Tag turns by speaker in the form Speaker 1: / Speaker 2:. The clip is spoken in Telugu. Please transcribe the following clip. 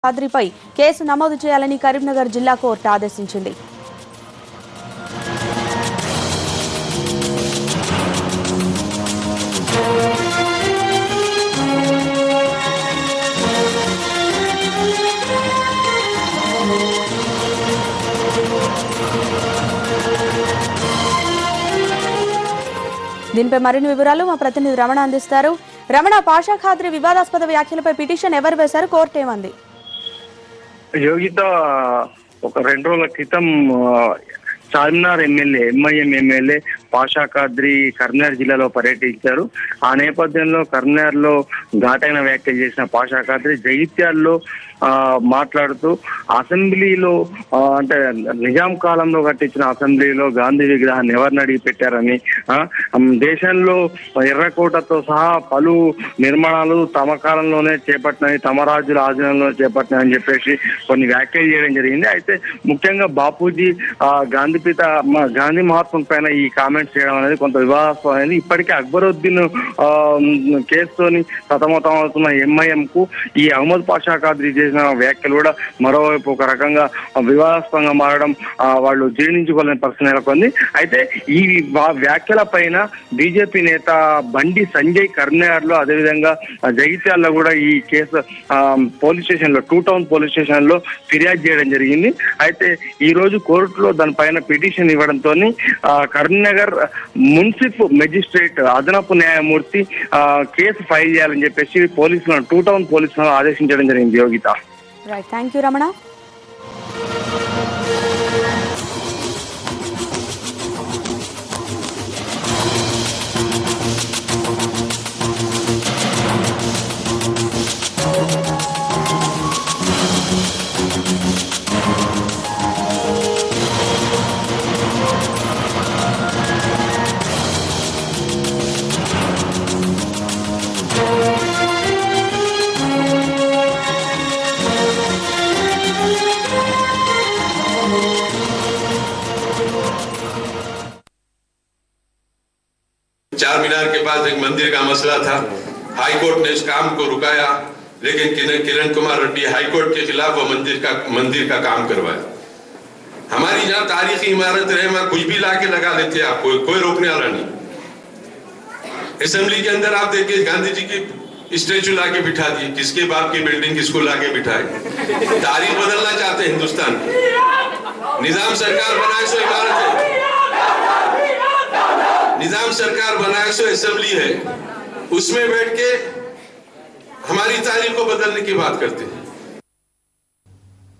Speaker 1: ఖాద్రీపై కేసు నమోదు చేయాలని కరీంనగర్ జిల్లా కోర్టు ఆదేశించింది. దీనిపై మరిన్ని వివరాలు మా ప్రతినిధి రమణ అందిస్తారు. రమణ, పాషా ఖాద్రీ వివాదాస్పద వ్యాఖ్యలపై పిటిషన్ ఎవరు వేశారు? కోర్టు ఏమంది?
Speaker 2: యోగిత ఒక 2 రోజుల క్రితం Charminar MLA MIM MLA Pasha Qadri Karimnagar జిల్లాలో పర్యటించారు. ఆ నేపథ్యంలో కరీంనగర్ లో ఘాటైన వ్యాఖ్యలు చేసిన పాషా ఖాద్రీ జగిత్యాల్లో మాట్లాడుతూ అసెంబ్లీలో అంటే నిజాం కాలంలో కట్టించిన అసెంబ్లీలో గాంధీ విగ్రహాన్ని ఎవరిని అడిగి పెట్టారని, దేశంలో ఎర్రకోటతో సహా పలు నిర్మాణాలు తమ కాలంలోనే చేపట్టినని, తమ రాజుల ఆధీనంలో చేపట్టినని చెప్పేసి కొన్ని వ్యాఖ్యలు చేయడం జరిగింది. అయితే ముఖ్యంగా బాపూజీ గాంధీ మహాత్మ పైన ఈ కామెంట్స్ చేయడం అనేది కొంత వివాదాస్పదమైంది. ఇప్పటికే అక్బరుద్దీన్ కేసుతోని సతమతం అవుతున్న ఎంఐఎం కు ఈ అహ్మద్ పాషా ఖాద్రీ చేసిన వ్యాఖ్యలు కూడా మరోవైపు ఒక రకంగా వివాదాస్పదంగా మారడం వాళ్ళు జీర్ణించుకోలేని పరిస్థితి నెలకొంది. అయితే ఈ వ్యాఖ్యల పైన బీజేపీ నేత బండి సంజయ్ కరీంనగర్ లో, అదేవిధంగా జగిత్యాల్లో కూడా ఈ కేసు పోలీస్ స్టేషన్ లో, 2 టౌన్ పోలీస్ స్టేషన్ లో ఫిర్యాదు చేయడం జరిగింది. అయితే ఈ రోజు కోర్టులో దానిపైన పిటిషన్ ఇవ్వడంతో కరీంనగర్ మున్సిపల్ మెజిస్ట్రేట్ అదనపు న్యాయమూర్తి కేసు ఫైల్ చేయాలని చెప్పేసి పోలీసులను, 2 టౌన్ పోలీసులను ఆదేశించడం జరిగింది. Yogita,
Speaker 1: right, thank you Ramana.
Speaker 3: Charminar के पास एक मंदिर का मसला था, हाई कोर्ट ने इस काम को रुकाया, लेकिन किरण कुमार रेड्डी हाई कोर्ट के खिलाफ वो मंदिर का काम करवाया। हमारी जहाँ तारीखी इमारत रहे वहां कुछ भी लाके लगा लेते आप, कोई रोकने वाला नहीं। असेंबली के अंदर आप देखिए गांधी जी की स्टेचू लाके बिठा दिए, किसके बाप की बिल्डिंग किसको लाके बिठाए। तारीख बदलना चाहते हैं हिंदुस्तान की। निजाम सरकार बनाए सो इमारत है, निजाम सरकार बनाए सो असेंबली है, उसमें बैठ के हमारी तारीख को बदलने की बात करते हैं।